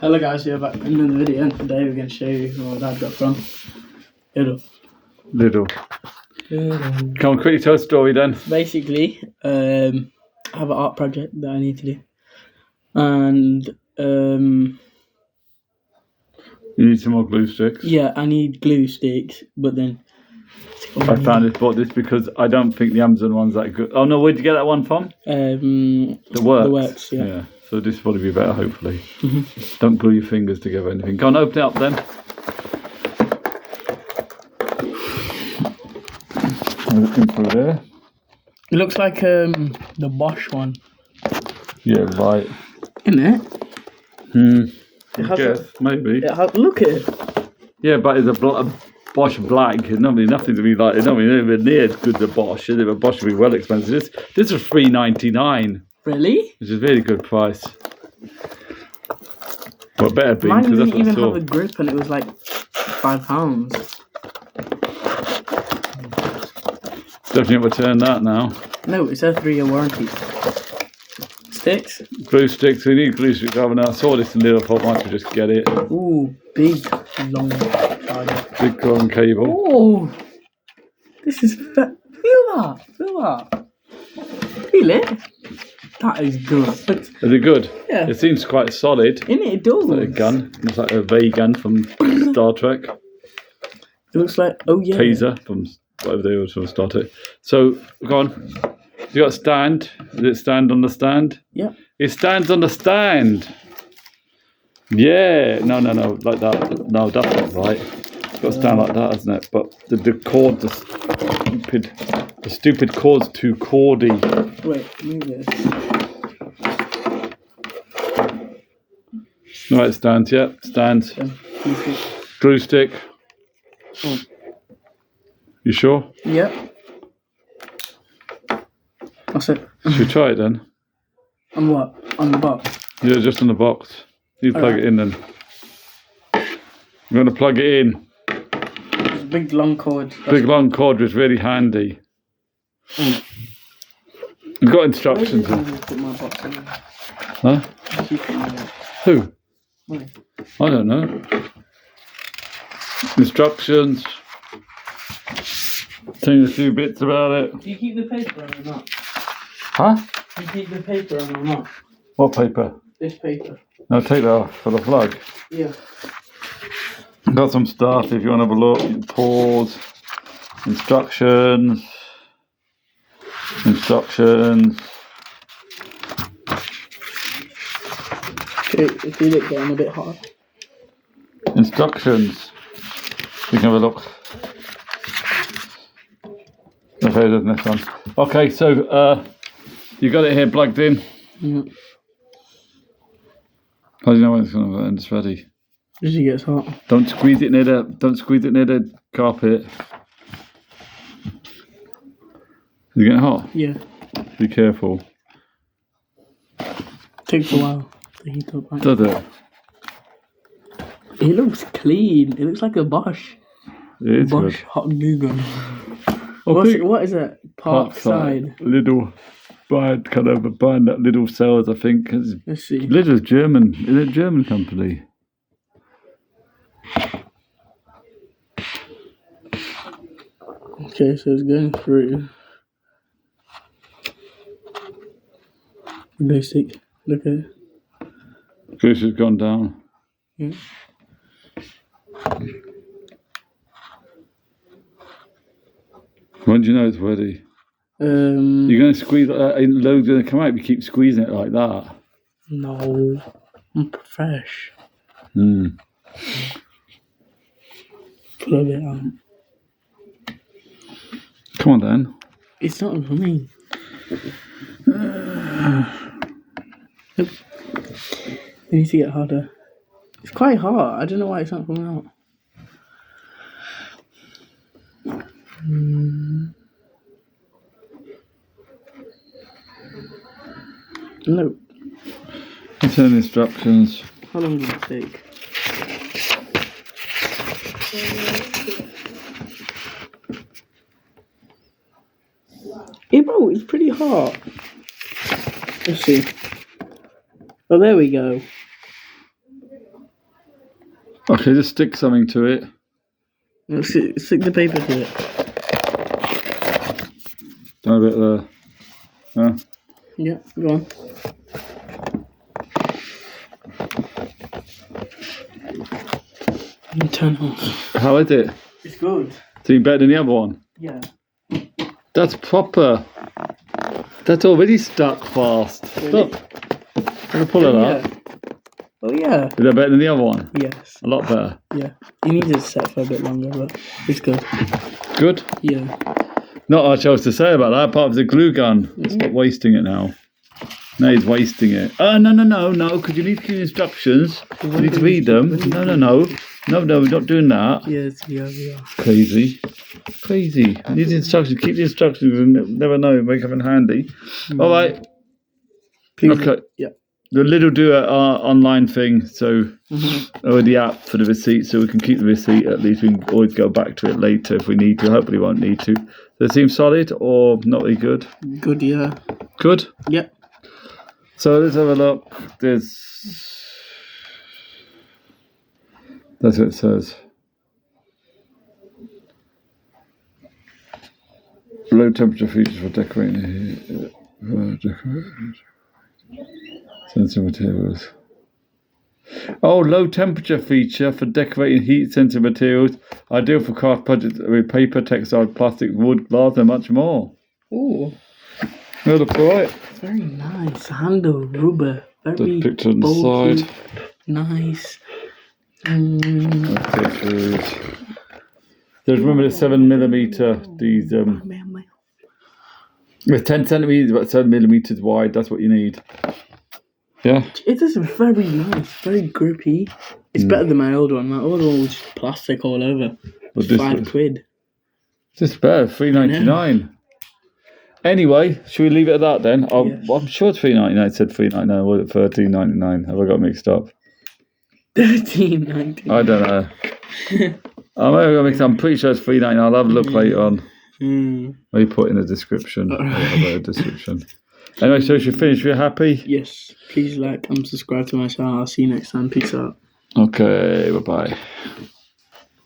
Hello guys, we're back in another video, and today we're going to show you what Dad got from Little. Come on, quickly tell a story then. Basically, I have an art project that I need to do, and You need some more glue sticks. yeah, I need glue sticks, but then I bought this because I don't think the Amazon one's that good. Oh no, where'd you get that one from? The Works, yeah. So this will probably be better, hopefully. Don't glue your fingers together or anything. Go on, open it up then. Looking through there. It looks like the Bosch one. Yeah, right. Isn't it? I guess, maybe. Look at it. Yeah, but it's a Bosch black. It's nothing to be like. It's not anywhere near as good as a Bosch. Is it? But Bosch would be well expensive. This was $3.99. Really? Which is a really good price. Well, better be. Mine didn't even have a grip, and it was like £5. Definitely return that now. No, it's a 3-year warranty. Sticks? Glue sticks. We need glue sticks. I saw this in Lidl. I thought I might just get it. Ooh, big, long charger. Big long cable. Oh, this is feel that. Feel it. That is good. Is it good? Yeah. It seems quite solid. Innit, it does. It's like a gun. It's like a ray gun from Star Trek. It looks like, oh yeah. Taser from whatever they were from Star Trek. So, go on. You got a stand. Does it stand on the stand? Yeah. It stands on the stand. Yeah. No. Like that. No, that's not right. It's got to stand like that, hasn't it? But the cord, the stupid cord's too cordy. Wait, move this. No, it stands. Yeah, stands. Glue stick. Oh. You sure? Yeah. That's it. Should we try it then? On what? On the box? Yeah, just on the box. You plug it in then. I'm going to plug it in. It's a big long cord. Big long cord was really handy. You've got instructions. Put my box in. Huh? Who? Where? I don't know. Instructions. Tell you a few bits about it. Do you keep the paper on or not? Huh? Do you keep the paper on or not? What paper? This paper. No, take that off for the plug. Yeah. Got some stuff if you want to have a look. Pause. Instructions. Okay, if you look getting a bit hard. Instructions. You can have a look. Okay, there's this one. Okay, so you got it here plugged in. Yeah. How do you know when it's going to end? It's ready. Usually gets hot. Don't squeeze it near the carpet. Is it getting hot? Yeah. Be careful. Takes a while to heat up. Right? Does it? It looks clean. It looks like a Bosch. It is Bosch good. hot glue gun. Okay. What is it? Parkside. Lidl brand, kind of a brand that Lidl sells, I think. Let's see. Lidl's German. Is it a German company? Okay, so it's going through. Glue stick. Look at it. Goose has gone down. Yeah. When do you know it's ready? You're going to squeeze like that, and loads going to come out if you keep squeezing it like that. No. I'm fresh. Mm. Pull it out. Come on then. It's not for me. Nope. It needs to get harder. It's quite hard. I don't know why it's not coming out. No. Return instructions. How long did it take? Hey bro, it's pretty hot. Let's see. Oh, there we go. Okay, just stick something to it. Stick the paper to it. Done a bit there. Yeah. Yeah, go on. Turn off. How is it? It's good. So you better than the other one? Yeah. That's proper. That's already stuck fast. Really? Look. Gonna pull it up. Oh yeah. Is that better than the other one? Yes. A lot better. Yeah. You need to set for a bit longer, but it's good. Good? Yeah. Not much else to say about that, apart from the glue gun. Stop wasting it now. No, he's wasting it. Oh, no, because you need to give instructions. You need to read them. No, we're not doing that. Yes, yeah, we are. Crazy. You need the instructions. Keep the instructions and never know. Make them handy. All right. Please. Okay. Yeah. The little do a online thing, so or the app for the receipt, so we can keep the receipt. At least we can always go back to it later if we need to. Hopefully, we won't need to. Does it seem solid or not really good? Good, yeah. Good. Yeah. So let's have a look. That's what it says. Low temperature features for decorating. Sensitive materials. Oh, low temperature feature for decorating heat sensitive materials. Ideal for craft projects with paper, textile, plastic, wood, glass, and much more. Oh. It looks alright. Very nice. Handle, rubber. Very The picture on the bulky. side. Nice. There's remember the 7mm. These with 10 centimeters, about 7mm wide. That's what you need. Yeah. It is very nice, very grippy. It's better than my old one. My old one was just plastic all over. But It's £5. This is better, $3.99. Anyway, should we leave it at that then? Yes. I'm sure it's $3.99. It said $3.99. Was it $13.99? Have I got mixed up? $13.99. I don't know. I'm pretty sure it's $3.99. I'll have a look later on. Maybe put in the description. Anyway, so should we finish? We're happy? Yes. Please like and subscribe to my channel. I'll see you next time. Peace out. Okay, bye-bye.